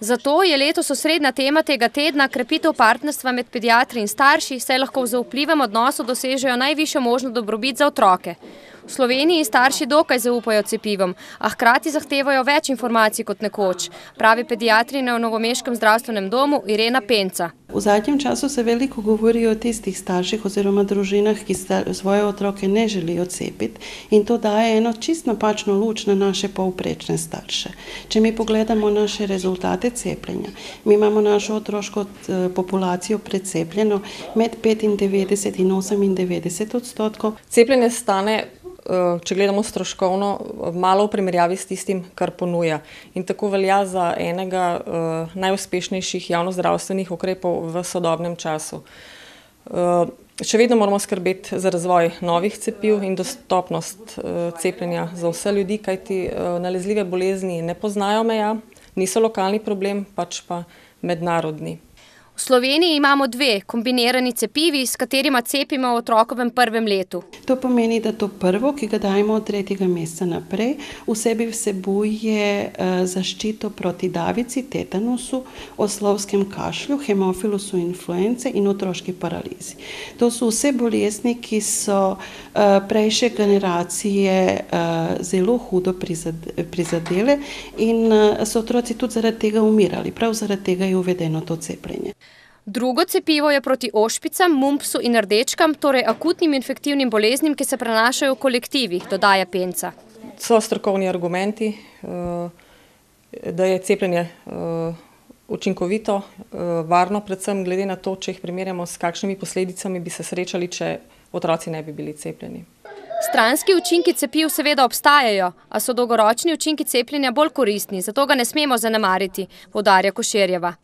Zato je letos osrednja tema tega tedna krepitev partnerstva med pediatri in starši, saj lahko v zaupljivem odnosu dosežejo najvišjo možno dobrobit za otroke. V Sloveniji starši dokaj zaupajo cepivom, a hkrati zahtevajo več informacij kot nekoč, pravi pediatrinja v novomeškem zdravstvenem domu Irena Penca. V zadnjem času se veliko govori o tistih starših oziroma družinah, ki svoje otroke ne želijo cepiti, in to daje eno čist napačno luč na naše povprečne starše. Če mi pogledamo naše rezultate cepljenja, mi imamo našo otroško populacijo precepljeno med 95 in 98%. Cepljenje stane, če gledamo stroškovno, malo v primerjavi s tistim, kar ponuja. In tako velja za enega najuspešnejših javnozdravstvenih ukrepov v sodobnem času. Še vedno moramo skrbeti za razvoj novih cepiv in dostopnost cepljenja za vse ljudi, kajti nalezljive bolezni ne poznajo meja, niso lokalni problem, pač pa mednarodni. V Sloveniji imamo dve kombinirani cepivi, s katerima cepimo v otrokovem prvem letu. To pomeni, da to prvo, ki ga dajemo od 3. meseca naprej, v sebi vsebuje zaščito proti davici, tetanusu, oslovskem kašlju, hemofilusu influence in otroški paralizi. To so vse bolezni, ki so prejšnje generacije zelo hudo prizadele in so otroci tudi zaradi tega umirali. Prav zaradi tega je uvedeno to cepljenje. Drugo cepivo je proti ošpicam, mumpsu in rdečkam, torej akutnim infektivnim boleznim, ki se prenašajo v kolektivih, dodaja Penca. So strokovni argumenti, da je cepljenje učinkovito, varno, predvsem glede na to, če jih primerjamo s kakšnimi posledicami bi se srečali, če otroci ne bi bili cepljeni. Stranski učinki cepiv seveda obstajajo, a so dolgoročni učinki cepljenja bolj koristni, zato ga ne smemo zanemariti, poudarja Košerjeva.